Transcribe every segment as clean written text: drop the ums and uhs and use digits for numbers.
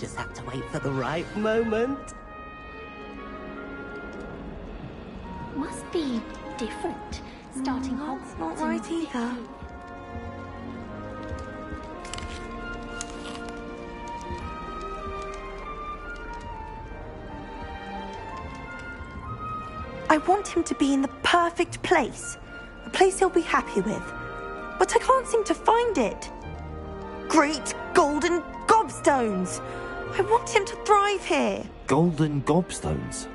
Just have to wait for the right moment. Must be different. Starting That's Hogwarts not in right the either. city. I want him to be in the perfect place. A place he'll be happy with. But I can't seem to find it. Great golden gobstones! I want him to thrive here. Golden gobstones?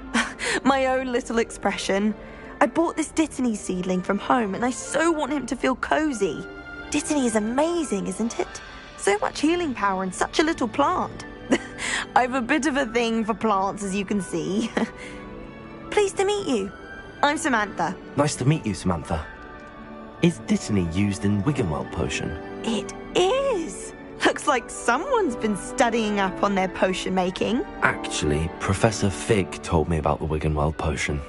My own little expression. I bought this Dittany seedling from home and I so want him to feel cozy. Dittany is amazing, isn't it? So much healing power in such a little plant. I've a bit of a thing for plants, as you can see. Pleased to meet you. I'm Samantha. Nice to meet you, Samantha. Is Dittany used in Wiggenweld potion? It is. Looks like someone's been studying up on their potion making. Actually, Professor Fig told me about the Wiggenweld potion.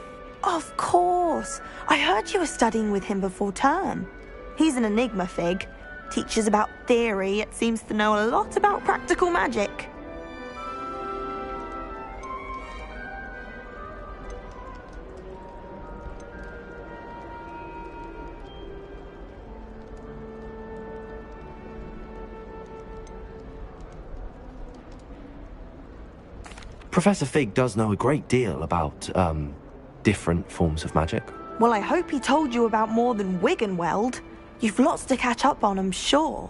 Of course. I heard you were studying with him before term. He's an enigma, Fig. Teaches about theory, yet seems to know a lot about practical magic. Professor Fig does know a great deal about, different forms of magic. Well, I hope he told you about more than Wiggenweld. You've lots to catch up on, I'm sure.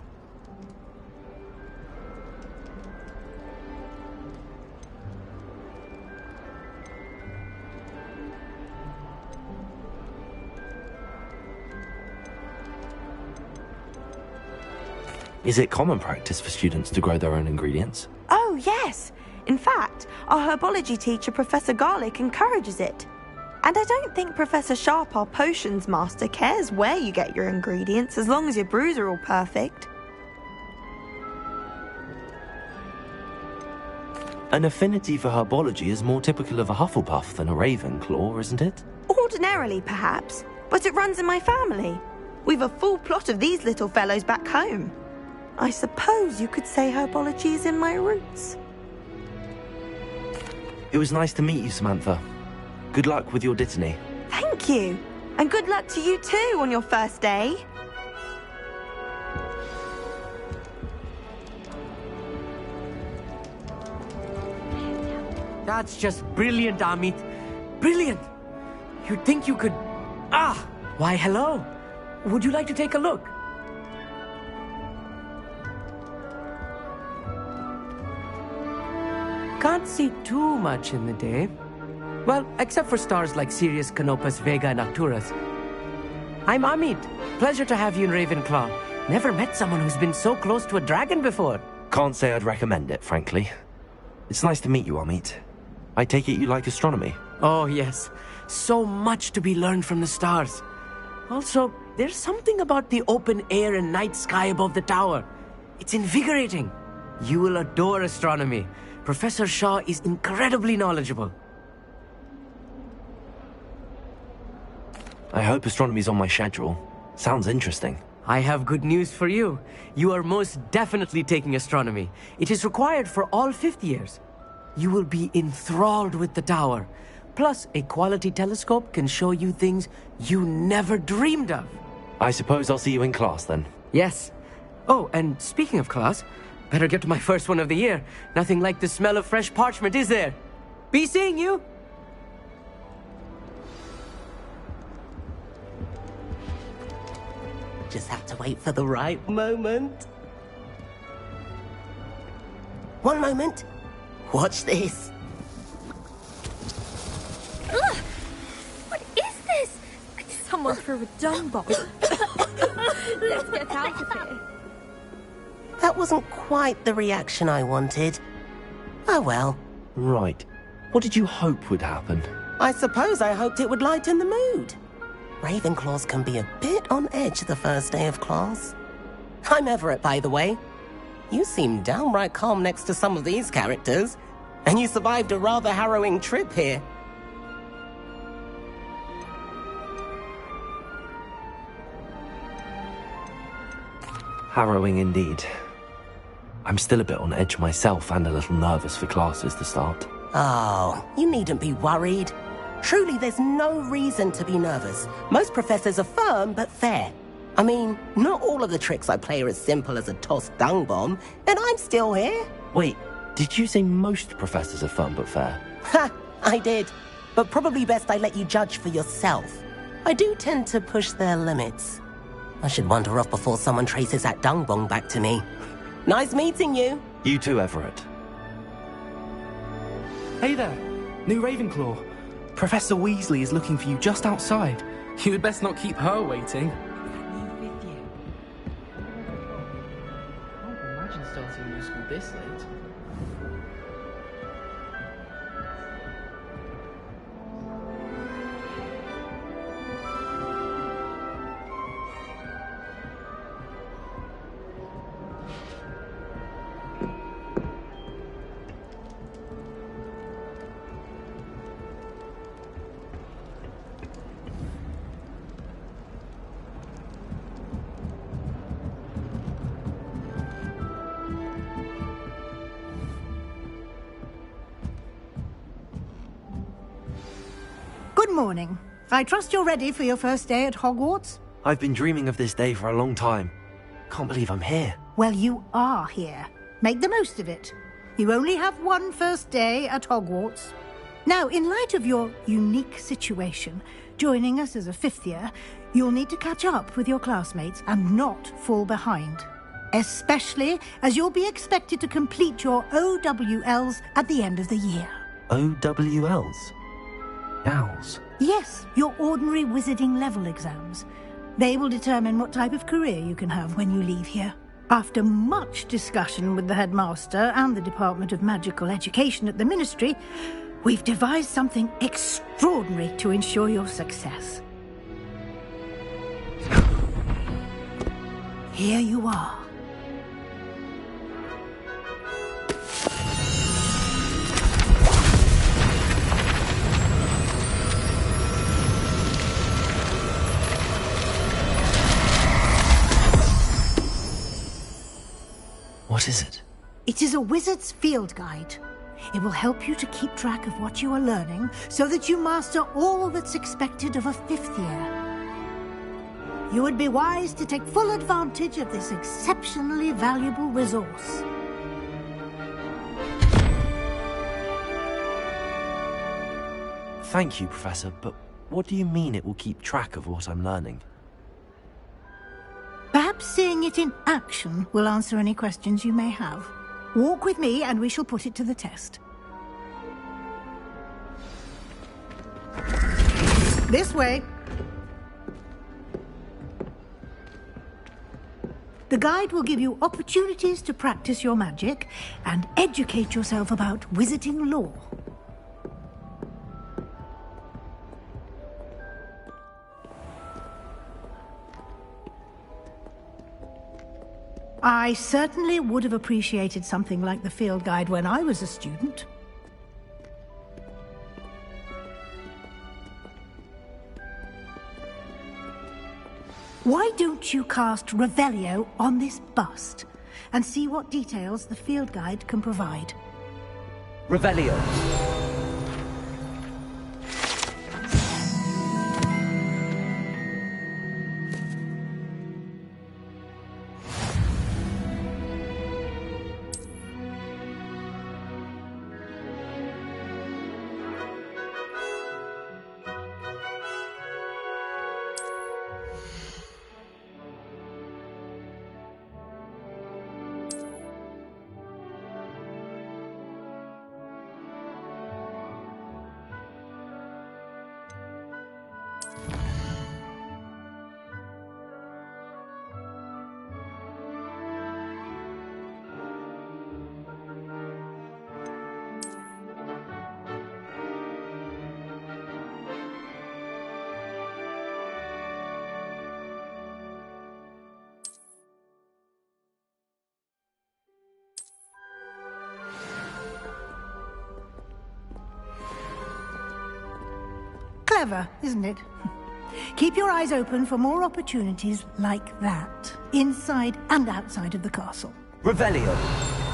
Is it common practice for students to grow their own ingredients? Oh, yes. In fact, our herbology teacher, Professor Garlick, encourages it. And I don't think Professor Sharp, our potions master, cares where you get your ingredients, as long as your brews are all perfect. An affinity for herbology is more typical of a Hufflepuff than a Ravenclaw, isn't it? Ordinarily, perhaps, but it runs in my family. We've a full plot of these little fellows back home. I suppose you could say herbology is in my roots. It was nice to meet you, Samantha. Good luck with your Dittany. Thank you. And good luck to you too on your first day. That's just brilliant, Amit. Brilliant! You'd think you could... Why, hello. Would you like to take a look? Can't see too much in the day. Well, except for stars like Sirius, Canopus, Vega, and Arcturus. I'm Amit. Pleasure to have you in Ravenclaw. Never met someone who's been so close to a dragon before. Can't say I'd recommend it, frankly. It's nice to meet you, Amit. I take it you like astronomy? Oh, yes. So much to be learned from the stars. Also, there's something about the open air and night sky above the tower. It's invigorating. You will adore astronomy. Professor Shaw is incredibly knowledgeable. I hope astronomy's on my schedule. Sounds interesting. I have good news for you. You are most definitely taking astronomy. It is required for all fifth years. You will be enthralled with the tower. Plus, a quality telescope can show you things you never dreamed of. I suppose I'll see you in class then. Yes. Oh, and speaking of class, better get to my first one of the year. Nothing like the smell of fresh parchment, is there? Be seeing you! Just have to wait for the right moment. One moment. Watch this. Ugh! What is this? Someone threw a dung bomb. Let's get out of here. That wasn't quite the reaction I wanted. Oh well. Right. What did you hope would happen? I suppose I hoped it would lighten the mood. Ravenclaws can be a bit on edge the first day of class. I'm Everett, by the way. You seem downright calm next to some of these characters, and you survived a rather harrowing trip here. Harrowing indeed. I'm still a bit on edge myself and a little nervous for classes to start. Oh, you needn't be worried. Truly, there's no reason to be nervous. Most professors are firm but fair. I mean, not all of the tricks I play are as simple as a tossed dung bomb, and I'm still here. Wait, did you say most professors are firm but fair? Ha! I did. But probably best I let you judge for yourself. I do tend to push their limits. I should wander off before someone traces that dung bomb back to me. Nice meeting you. You too, Everett. Hey there, new Ravenclaw. Professor Weasley is looking for you just outside. You had best not keep her waiting. Can't imagine starting new school this late. Good morning. I trust you're ready for your first day at Hogwarts? I've been dreaming of this day for a long time. Can't believe I'm here. Well, you are here. Make the most of it. You only have one first day at Hogwarts. Now, in light of your unique situation, joining us as a fifth year, you'll need to catch up with your classmates and not fall behind. Especially as you'll be expected to complete your OWLs at the end of the year. OWLs? Owls? Yes, your ordinary wizarding level exams. They will determine what type of career you can have when you leave here. After much discussion with the headmaster and the Department of Magical Education at the Ministry, we've devised something extraordinary to ensure your success. Here you are. What is it? It is a wizard's field guide. It will help you to keep track of what you are learning so that you master all that's expected of a fifth year. You would be wise to take full advantage of this exceptionally valuable resource. Thank you, Professor, but what do you mean it will keep track of what I'm learning? Perhaps seeing it in action will answer any questions you may have. Walk with me and we shall put it to the test. This way. The guide will give you opportunities to practice your magic and educate yourself about wizarding lore. I certainly would have appreciated something like the field guide when I was a student. Why don't you cast Revelio on this bust and see what details the field guide can provide? Revelio. Clever, isn't it? Keep your eyes open for more opportunities like that, inside and outside of the castle. Revelio.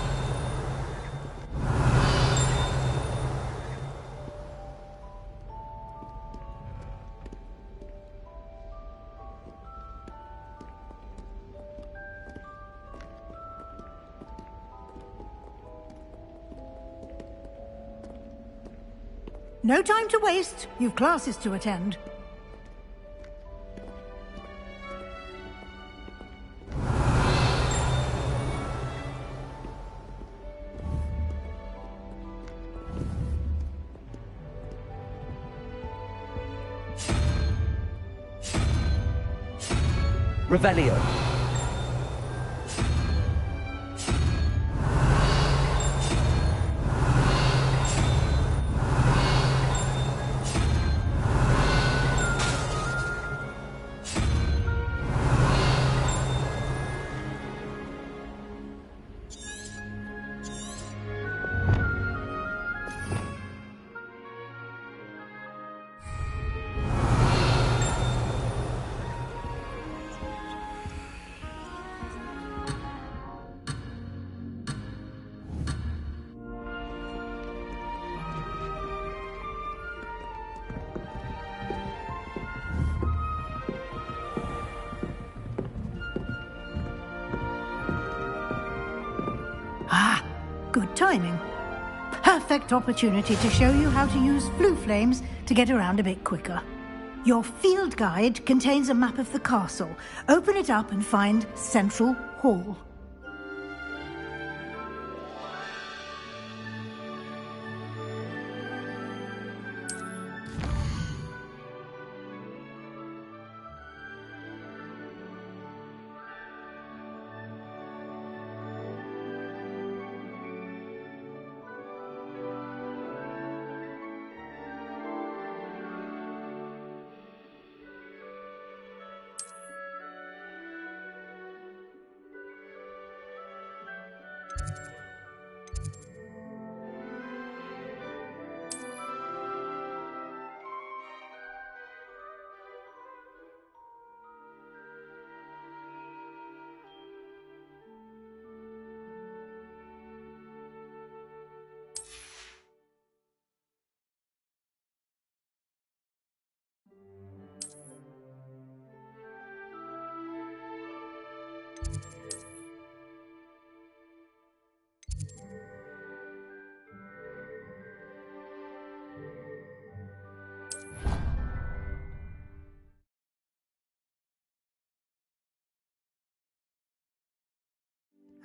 No time to waste. You've classes to attend. Revelio. Ah, good timing. Perfect opportunity to show you how to use flue flames to get around a bit quicker. Your field guide contains a map of the castle. Open it up and find Central Hall.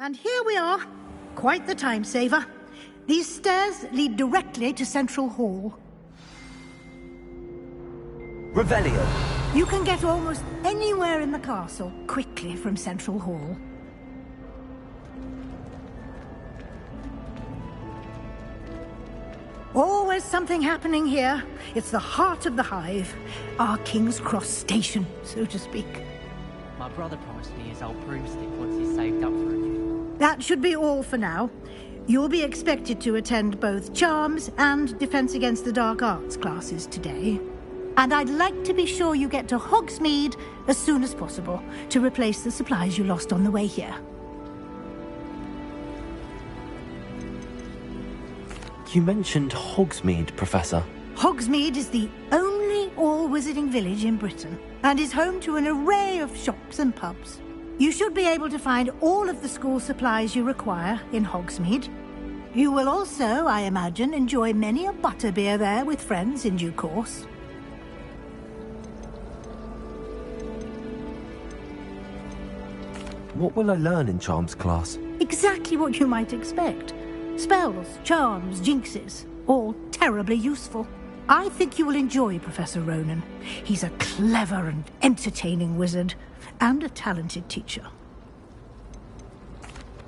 And here we are. Quite the time saver. These stairs lead directly to Central Hall. Revelio. You can get almost anywhere in the castle quickly from Central Hall. Always something happening here. It's the heart of the hive. Our King's Cross station, so to speak. My brother promised me his old broomstick once he's saved up for it. That should be all for now. You'll be expected to attend both Charms and Defense Against the Dark Arts classes today. And I'd like to be sure you get to Hogsmeade as soon as possible to replace the supplies you lost on the way here. You mentioned Hogsmeade, Professor. Hogsmeade is the only all-wizarding village in Britain and is home to an array of shops and pubs. You should be able to find all of the school supplies you require in Hogsmeade. You will also, I imagine, enjoy many a butterbeer there with friends in due course. What will I learn in Charms class? Exactly what you might expect. Spells, charms, jinxes, all terribly useful. I think you will enjoy Professor Ronan. He's a clever and entertaining wizard, and a talented teacher.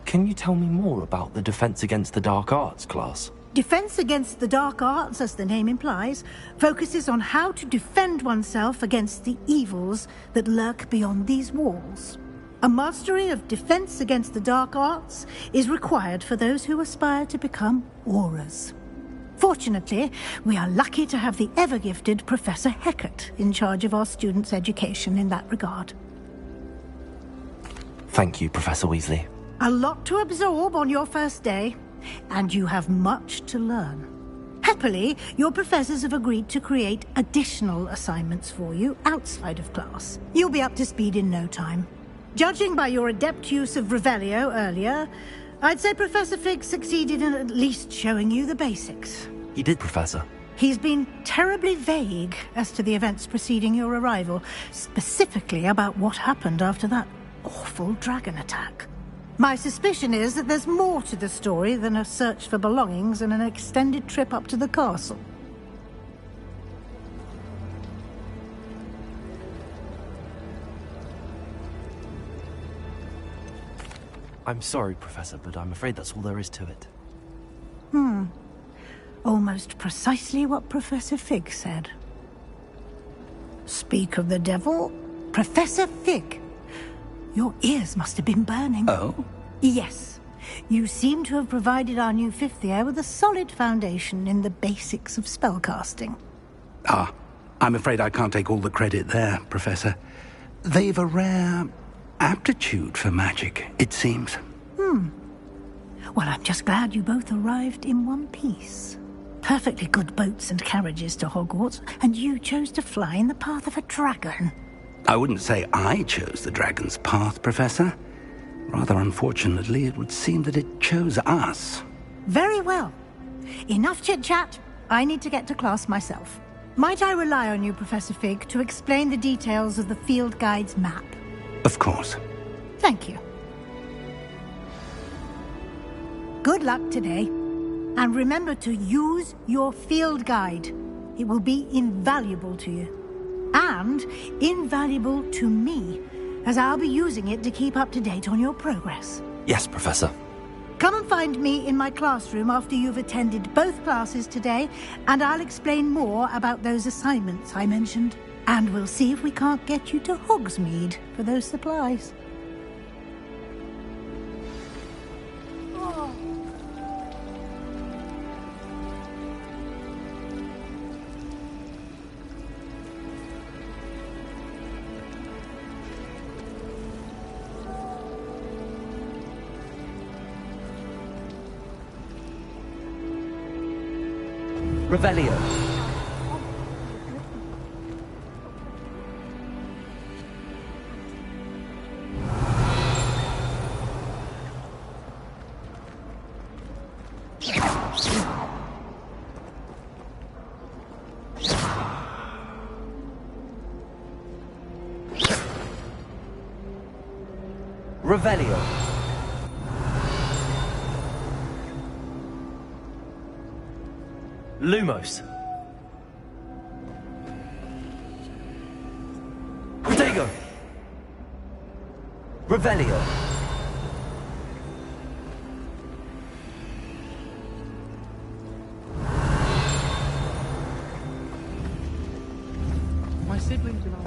Can you tell me more about the Defense Against the Dark Arts class? Defense Against the Dark Arts, as the name implies, focuses on how to defend oneself against the evils that lurk beyond these walls. A mastery of Defense Against the Dark Arts is required for those who aspire to become auras. Fortunately, we are lucky to have the ever-gifted Professor Hecat in charge of our students' education in that regard. Thank you, Professor Weasley. A lot to absorb on your first day, and you have much to learn. Happily, your professors have agreed to create additional assignments for you outside of class. You'll be up to speed in no time. Judging by your adept use of Revelio earlier, I'd say Professor Fig succeeded in at least showing you the basics. He did, Professor. He's been terribly vague as to the events preceding your arrival, specifically about what happened after that awful dragon attack. My suspicion is that there's more to the story than a search for belongings and an extended trip up to the castle. I'm sorry, Professor, but I'm afraid that's all there is to it. Almost precisely what Professor Fig said. Speak of the devil, Professor Fig. Your ears must have been burning. Oh? Yes. You seem to have provided our new fifth year with a solid foundation in the basics of spellcasting. Ah, I'm afraid I can't take all the credit there, Professor. They've a rare aptitude for magic, it seems. Well, I'm just glad you both arrived in one piece. Perfectly good boats and carriages to Hogwarts, and you chose to fly in the path of a dragon. I wouldn't say I chose the dragon's path, Professor. Rather unfortunately, it would seem that it chose us. Very well. Enough chit-chat. I need to get to class myself. Might I rely on you, Professor Fig, to explain the details of the field guide's map? Of course. Thank you. Good luck today. And remember to use your field guide. It will be invaluable to you. And invaluable to me, as I'll be using it to keep up to date on your progress. Yes, Professor. Come and find me in my classroom after you've attended both classes today, and I'll explain more about those assignments I mentioned. And we'll see if we can't get you to Hogsmeade for those supplies. Revelio. Revelio. Lumos. Protego. Revelio. My siblings and I.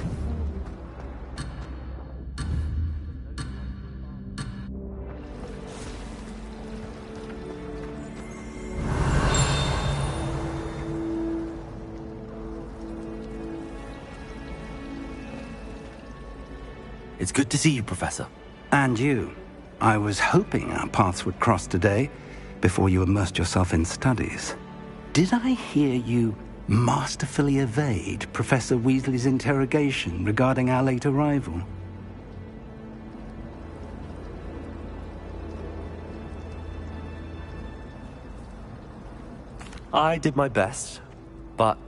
It's good to see you, Professor. And you. I was hoping our paths would cross today, before you immersed yourself in studies. Did I hear you masterfully evade Professor Weasley's interrogation regarding our late arrival? I did my best, but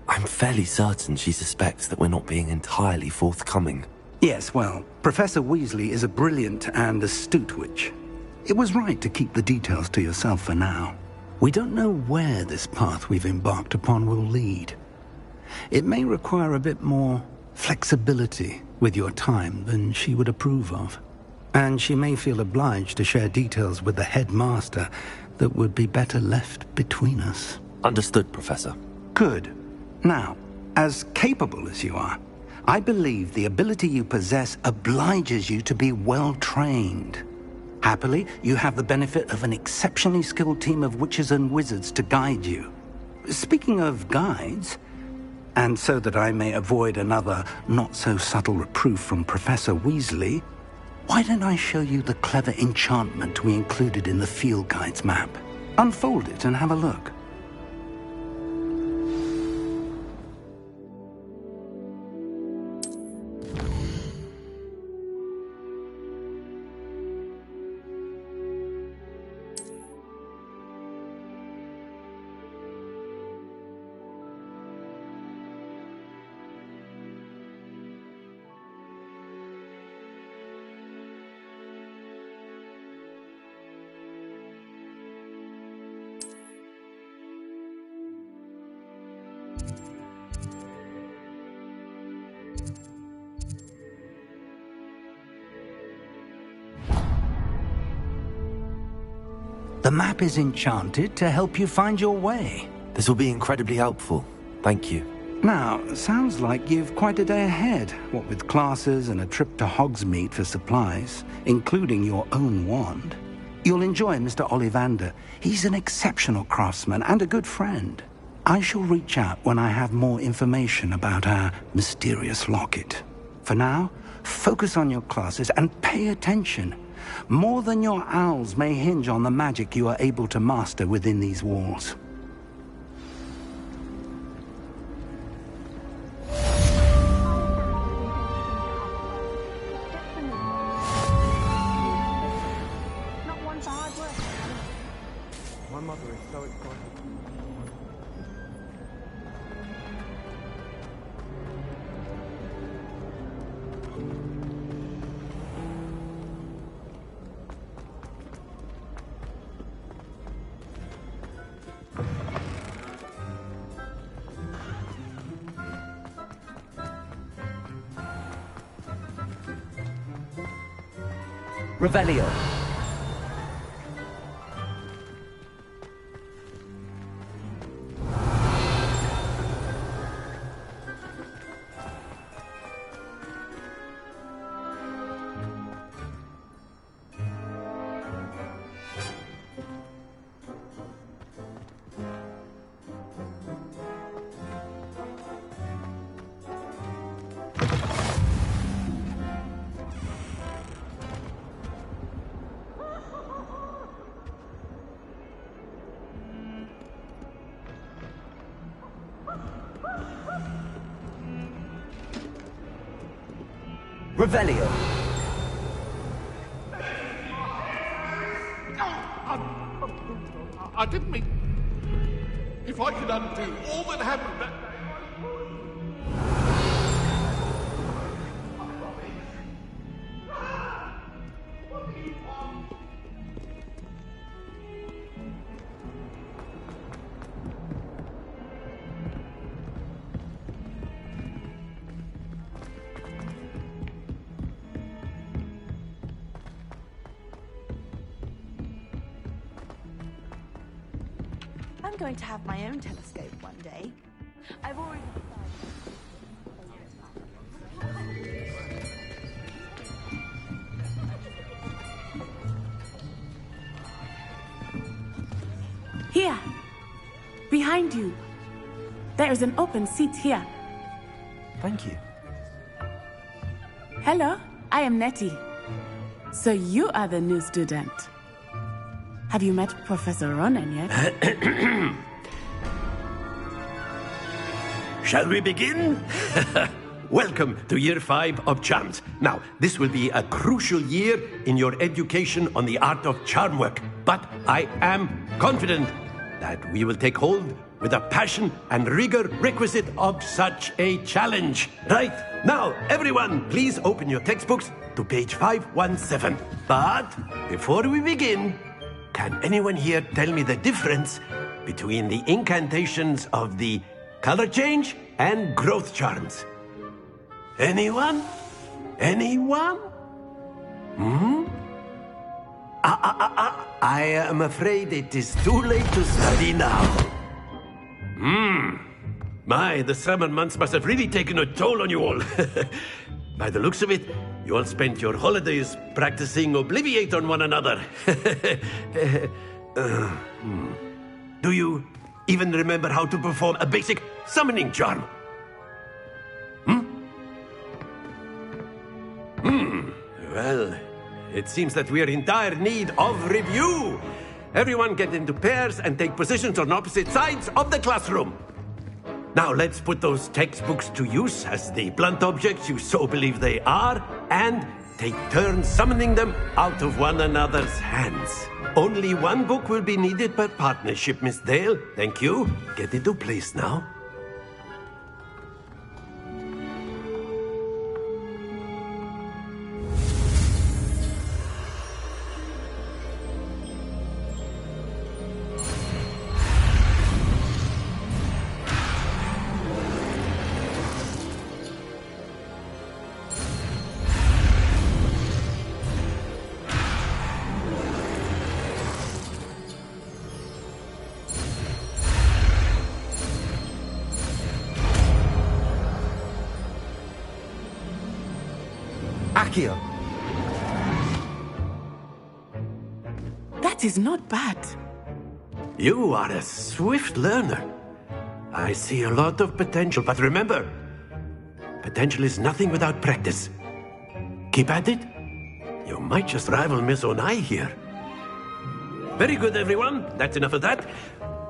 I'm fairly certain she suspects that we're not being entirely forthcoming. Yes, well, Professor Weasley is a brilliant and astute witch. It was right to keep the details to yourself for now. We don't know where this path we've embarked upon will lead. It may require a bit more flexibility with your time than she would approve of. And she may feel obliged to share details with the headmaster that would be better left between us. Understood, Professor. Good. Now, as capable as you are, I believe the ability you possess obliges you to be well-trained. Happily, you have the benefit of an exceptionally skilled team of witches and wizards to guide you. Speaking of guides, and so that I may avoid another not-so-subtle reproof from Professor Weasley, why don't I show you the clever enchantment we included in the field guide's map? Unfold it and have a look. The map is enchanted to help you find your way. This will be incredibly helpful. Thank you. Now, sounds like you've quite a day ahead, what with classes and a trip to Hogsmeade for supplies, including your own wand. You'll enjoy Mr. Ollivander. He's an exceptional craftsman and a good friend. I shall reach out when I have more information about our mysterious locket. For now, focus on your classes and pay attention. More than your owls may hinge on the magic you are able to master within these walls. My mother is so excited. Revelio. Revelio. I didn't mean... If I could undo all that happened that day... I'm going to have my own telescope one day. I've already Here, behind you. There is an open seat here. Thank you. Hello, I am Nettie. So you are the new student. Have you met Professor Ronan yet? Shall we begin? Welcome to Year 5 of Charms. Now, this will be a crucial year in your education on the art of charm work, but I am confident that we will take hold with the passion and rigor requisite of such a challenge. Right, now, everyone, please open your textbooks to page 517. But before we begin, can anyone here tell me the difference between the incantations of the color change and growth charms? Anyone? Anyone? I am afraid it is too late to study now. My, the summer months must have really taken a toll on you all. By the looks of it, you all spent your holidays practicing Obliviate on one another. Do you even remember how to perform a basic summoning charm? Well, it seems that we are in dire need of review. Everyone get into pairs and take positions on opposite sides of the classroom. Now let's put those textbooks to use as the blunt objects you so believe they are, and take turns summoning them out of one another's hands. Only one book will be needed per partnership, Miss Dale. Thank you. Get into place now. Accio. That is not bad. You are a swift learner. I see a lot of potential, but remember, potential is nothing without practice. Keep at it. You might just rival Miss Onai here. Very good, everyone. That's enough of that.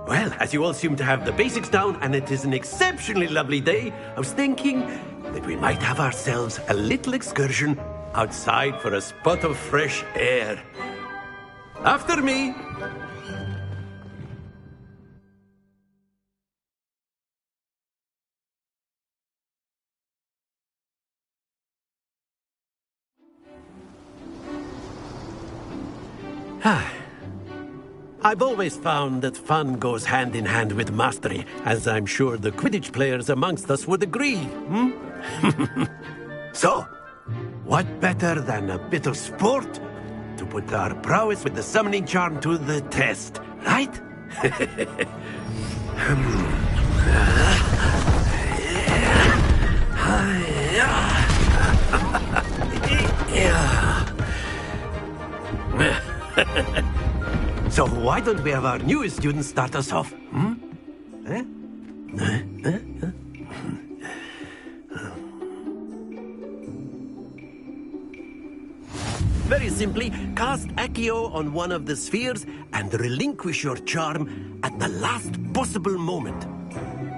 Well, as you all seem to have the basics down, and it is an exceptionally lovely day, I was thinking that we might have ourselves a little excursion outside for a spot of fresh air. After me. I've always found that fun goes hand in hand with mastery, as I'm sure the Quidditch players amongst us would agree. So, what better than a bit of sport to put our prowess with the summoning charm to the test, right? So why don't we have our newest student start us off? Very simply, cast Accio on one of the spheres and relinquish your charm at the last possible moment.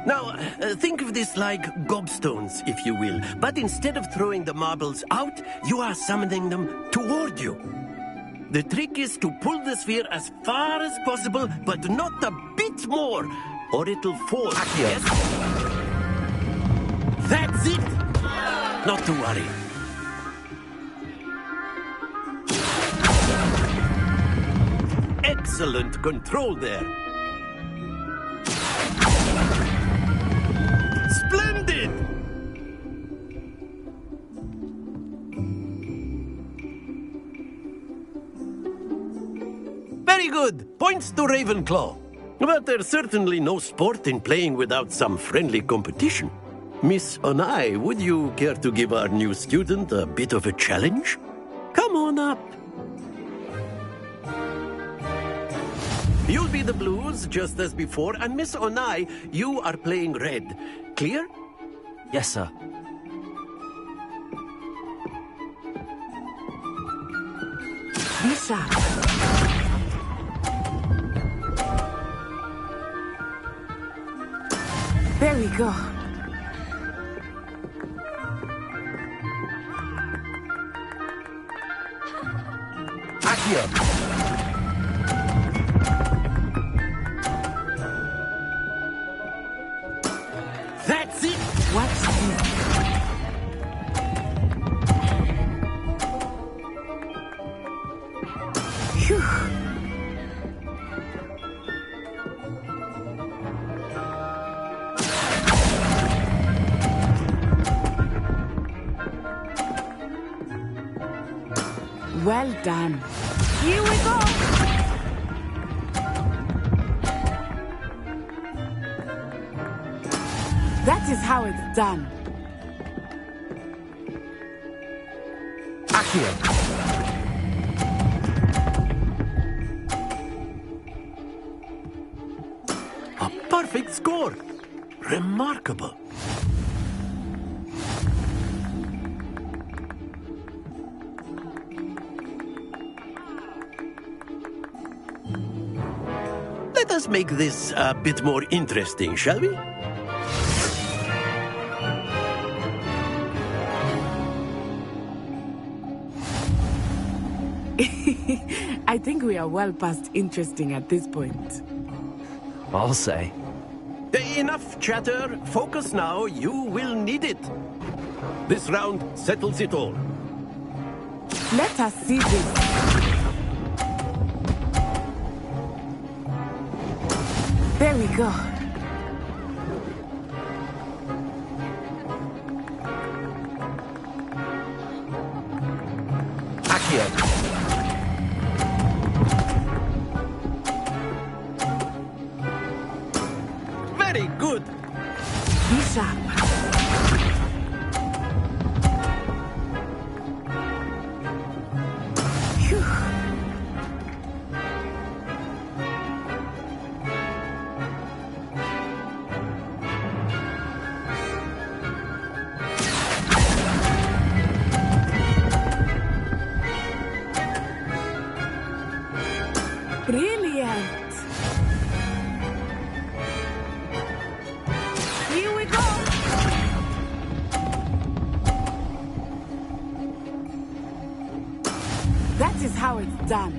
Now, think of this like gobstones, if you will, but instead of throwing the marbles out, you are summoning them toward you. The trick is to pull the sphere as far as possible, but not a bit more, or it'll fall. Yes? That's it! Not to worry. Excellent control there. Splendid! Very good. Points to Ravenclaw. But there's certainly no sport in playing without some friendly competition. Miss Onai, would you care to give our new student a bit of a challenge? Come on up. You'll be the blues, just as before, and Miss Onai, you are playing red. Clear? Yes, sir. Be sharp. There we go. Accio. That's it! Watch this. Phew. Well done. Here we go. That is how it's done. Accio. A perfect score. Remarkable. Let us make this a bit more interesting, shall we? I think we are well past interesting at this point. I'll say. Enough chatter. Focus now. You will need it. This round settles it all. Let us see this. There we go. Accio. Very good. Be sharp. That is how it's done.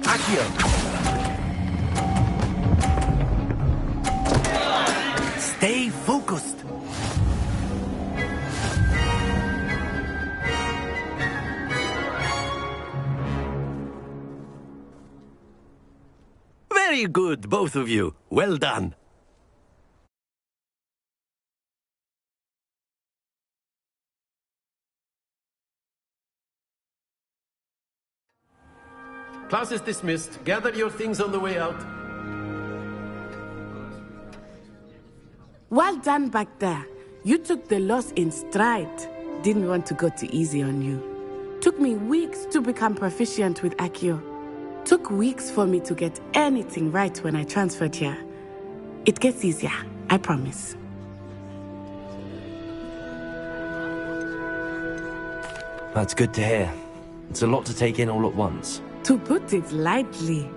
Accio! Stay focused. Very good, both of you. Well done. Class is dismissed. Gather your things on the way out. Well done back there. You took the loss in stride. Didn't want to go too easy on you. Took me weeks to become proficient with Accio. Took weeks for me to get anything right when I transferred here. It gets easier, I promise. That's good to hear. It's a lot to take in all at once. To put it lightly,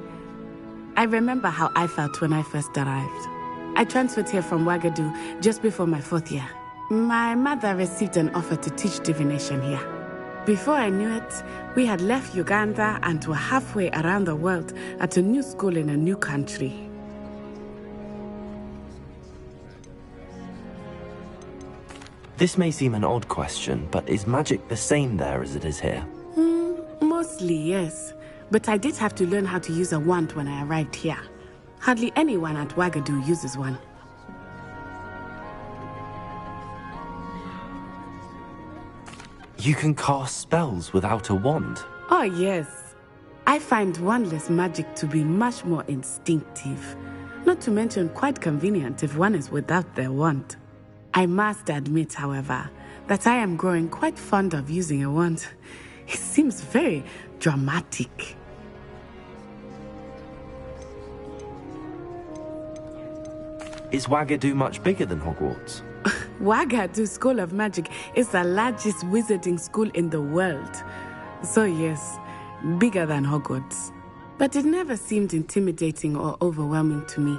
I remember how I felt when I first arrived. I transferred here from Ouagadougou just before my 4th year. My mother received an offer to teach divination here. Before I knew it, we had left Uganda and were halfway around the world at a new school in a new country. This may seem an odd question, but is magic the same there as it is here? Mostly, yes. But I did have to learn how to use a wand when I arrived here. Hardly anyone at Ouagadougou uses one. You can cast spells without a wand? Oh, yes. I find wandless magic to be much more instinctive. Not to mention quite convenient if one is without their wand. I must admit, however, that I am growing quite fond of using a wand. It seems very dramatic. Is Ouagadougou much bigger than Hogwarts? Ouagadougou School of Magic is the largest wizarding school in the world. So yes, bigger than Hogwarts. But it never seemed intimidating or overwhelming to me.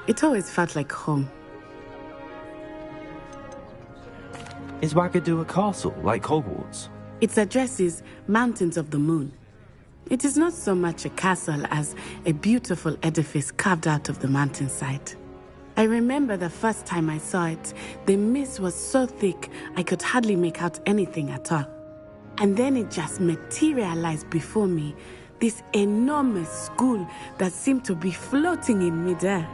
It always felt like home. Is Ouagadougou a castle, like Hogwarts? Its address is Mountains of the Moon. It is not so much a castle as a beautiful edifice carved out of the mountainside. I remember the first time I saw it, the mist was so thick I could hardly make out anything at all. And then it just materialized before me, this enormous school that seemed to be floating in midair.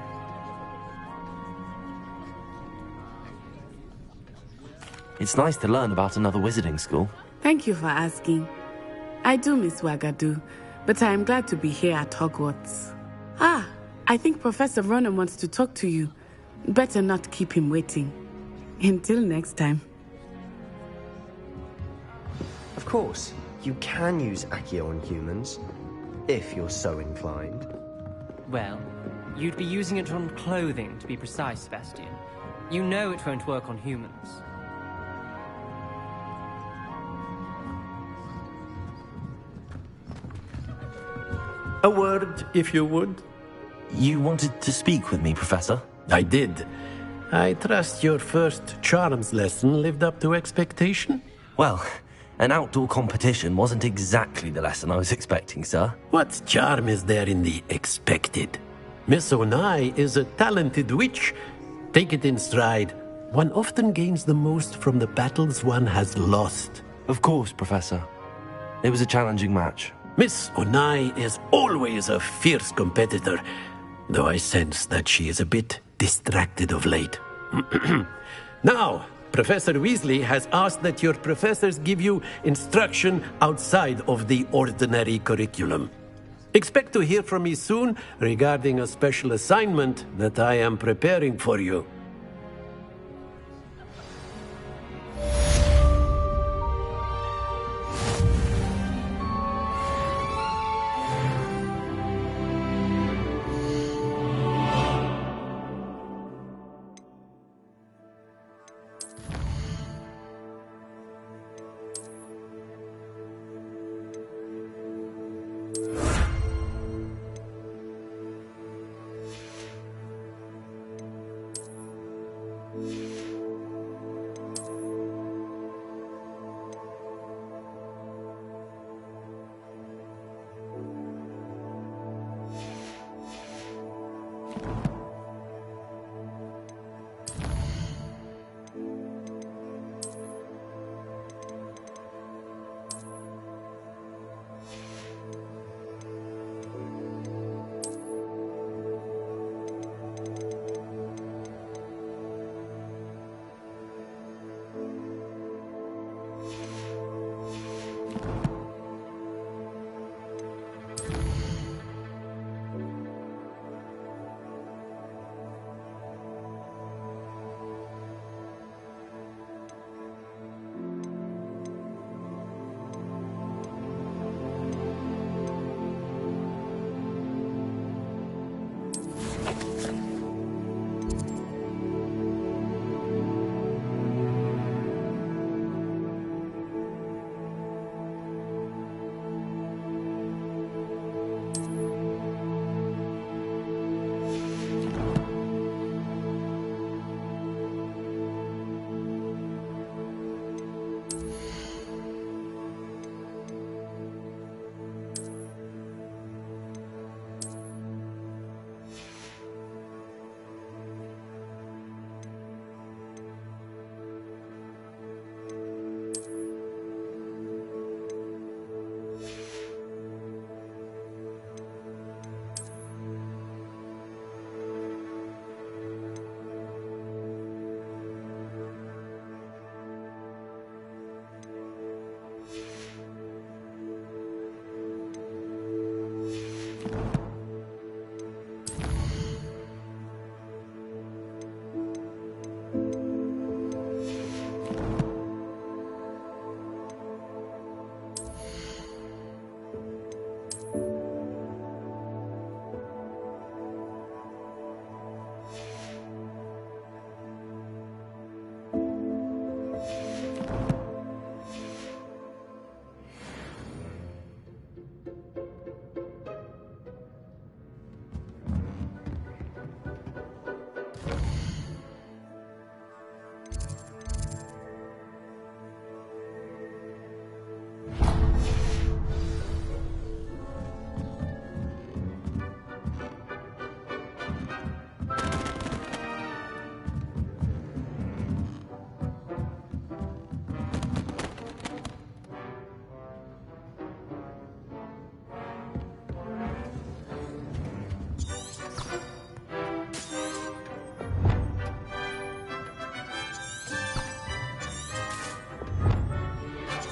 It's nice to learn about another wizarding school. Thank you for asking. I do miss Ouagadougou, but I am glad to be here at Hogwarts. I think Professor Ronan wants to talk to you. Better not keep him waiting. Until next time. Of course, you can use Accio on humans, if you're so inclined. Well, you'd be using it on clothing, to be precise, Sebastian. You know it won't work on humans. A word, if you would. You wanted to speak with me, Professor? I did. I trust your first charms lesson lived up to expectation? Well, an outdoor competition wasn't exactly the lesson I was expecting, sir. What charm is there in the expected? Miss Onai is a talented witch. Take it in stride. One often gains the most from the battles one has lost. Of course, Professor. It was a challenging match. Miss Onai is always a fierce competitor, though I sense that she is a bit distracted of late. Now, Professor Weasley has asked that your professors give you instruction outside of the ordinary curriculum. Expect to hear from me soon regarding a special assignment that I am preparing for you.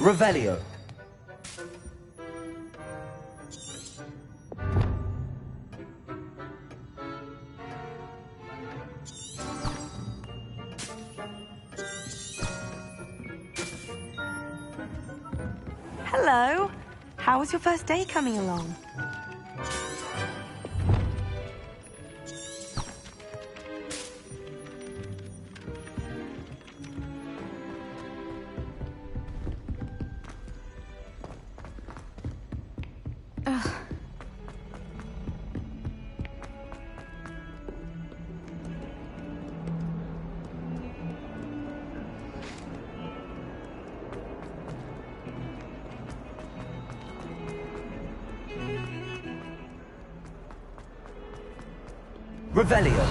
Revelio. Hello. How was your first day coming along? Revelio.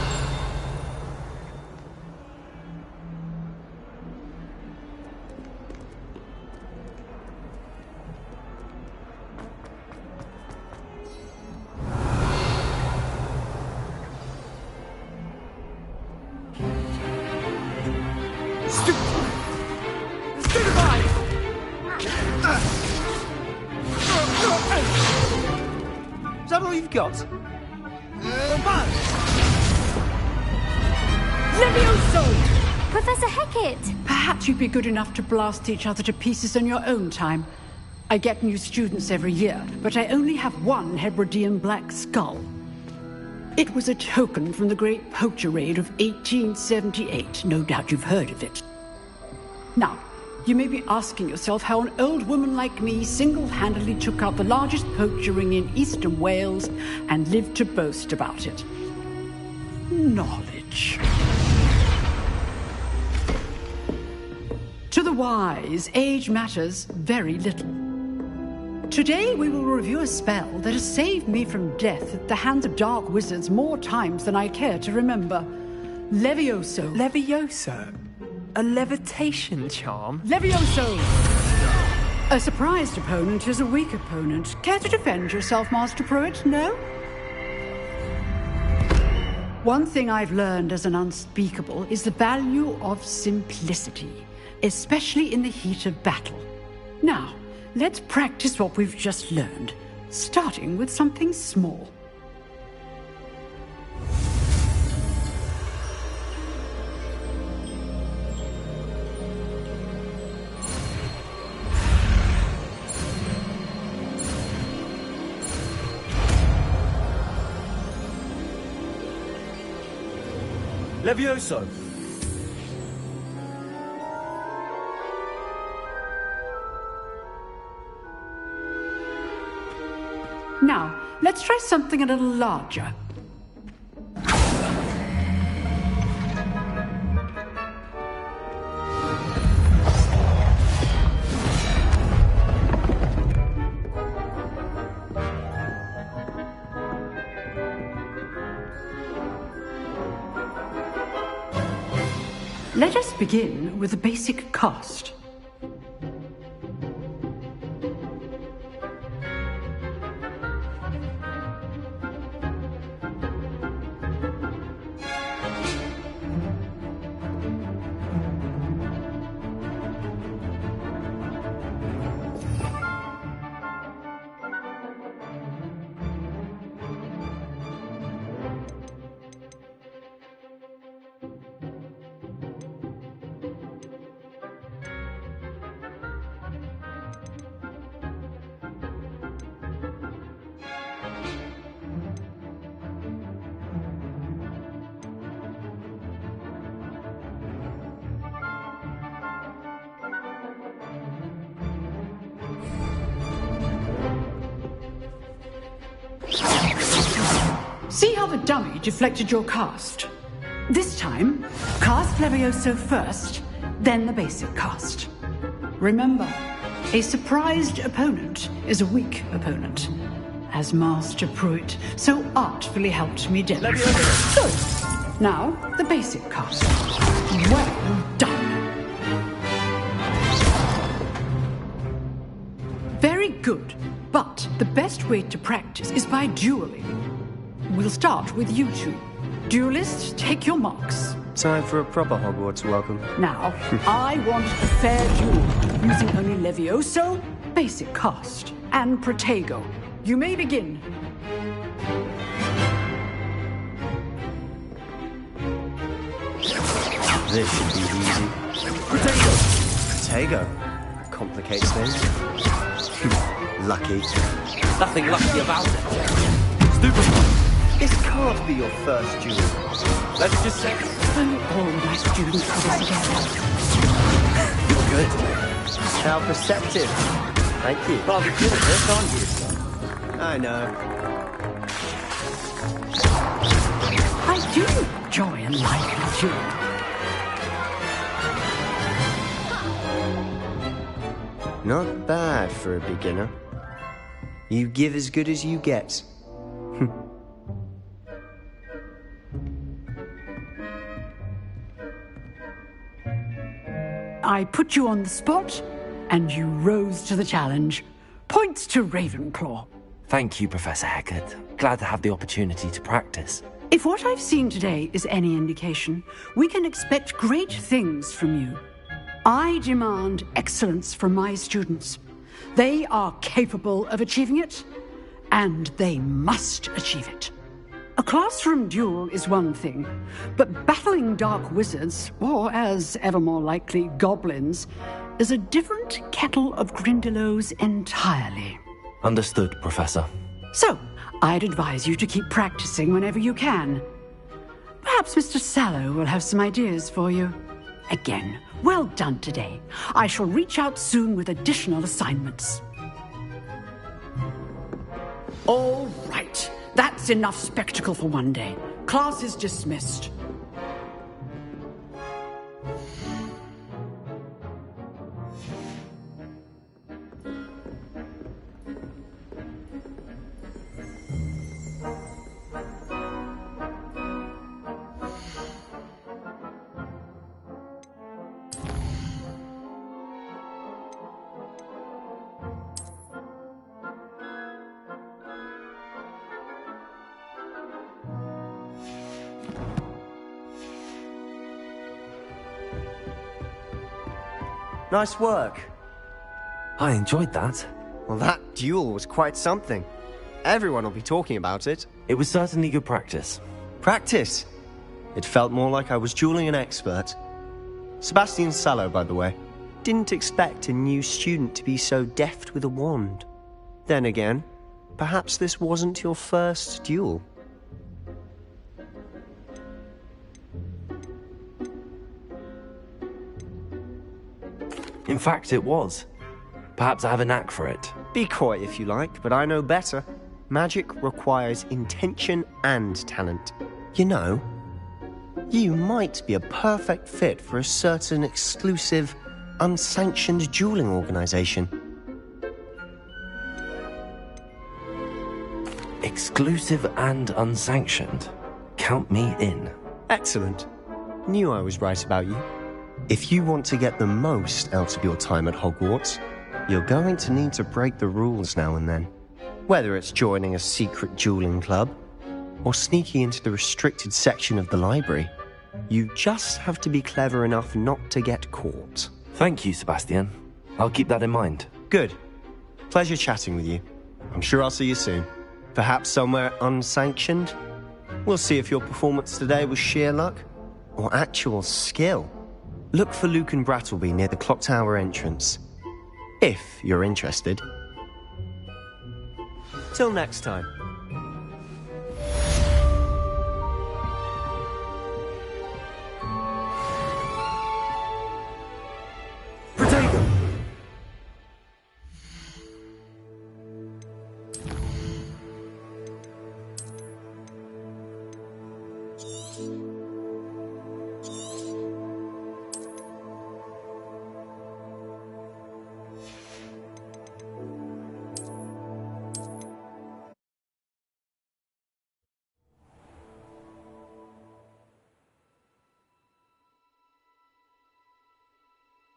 Is that all you've got? Levioso! Professor Hecat! Perhaps you'd be good enough to blast each other to pieces in your own time. I get new students every year, but I only have one Hebridean black skull. It was a token from the Great Poacher Raid of 1878. No doubt you've heard of it. Now, you may be asking yourself how an old woman like me single-handedly took out the largest poacher ring in eastern Wales and lived to boast about it. Knowledge. To the wise, age matters very little. Today we will review a spell that has saved me from death at the hands of dark wizards more times than I care to remember. Levioso. Levioso? A levitation charm? Levioso! A surprised opponent is a weak opponent. Care to defend yourself, Master Pruitt? No? One thing I've learned as an unspeakable is the value of simplicity, especially in the heat of battle. Now, let's practice what we've just learned, starting with something small. Levioso. Now, let's try something a little larger. Let us begin with the basic cast. See how the dummy deflected your cast? This time, cast Levioso first, then the basic cast. Remember, a surprised opponent is a weak opponent, as Master Pruitt so artfully helped me demonstrate. Good. Now, the basic cast. Well done. Very good, but the best way to practice is by dueling. We'll start with you two. Duelists, take your marks. Time for a proper Hogwarts welcome. Now, I want a fair duel, using only Levioso, basic cast, and Protego. You may begin. This should be easy. Protego. That complicates things. Lucky. Nothing lucky about it. Stupid. This can't be your first duel. Let's just say... All my students for this again. You're good. How perceptive. Thank you. Rather good at this, aren't you? I know. I do enjoy a lively duel. Not bad for a beginner. You give as good as you get. I put you on the spot, and you rose to the challenge. Points to Ravenclaw. Thank you, Professor Hecat. Glad to have the opportunity to practice. If what I've seen today is any indication, we can expect great things from you. I demand excellence from my students. They are capable of achieving it, and they must achieve it. A classroom duel is one thing, but battling dark wizards, or as ever more likely, goblins, is a different kettle of Grindylows entirely. Understood, Professor. So, I'd advise you to keep practicing whenever you can. Perhaps Mr. Sallow will have some ideas for you. Again, well done today. I shall reach out soon with additional assignments. All right. That's enough spectacle for one day. Class is dismissed. Nice work. I enjoyed that. Well, that duel was quite something. Everyone will be talking about it. It was certainly good practice. Practice? It felt more like I was dueling an expert. Sebastian Sallow, by the way. Didn't expect a new student to be so deft with a wand. Then again, perhaps this wasn't your first duel. In fact, it was. Perhaps I have a knack for it. Be coy if you like, but I know better. Magic requires intention and talent. You know, you might be a perfect fit for a certain exclusive, unsanctioned dueling organization. Exclusive and unsanctioned. Count me in. Excellent. Knew I was right about you. If you want to get the most out of your time at Hogwarts, you're going to need to break the rules now and then. Whether it's joining a secret dueling club, or sneaking into the restricted section of the library, you just have to be clever enough not to get caught. Thank you, Sebastian. I'll keep that in mind. Good. Pleasure chatting with you. I'm sure I'll see you soon. Perhaps somewhere unsanctioned? We'll see if your performance today was sheer luck, or actual skill. Look for Luke and Brattleby near the clock tower entrance. If you're interested. Till next time. Protego!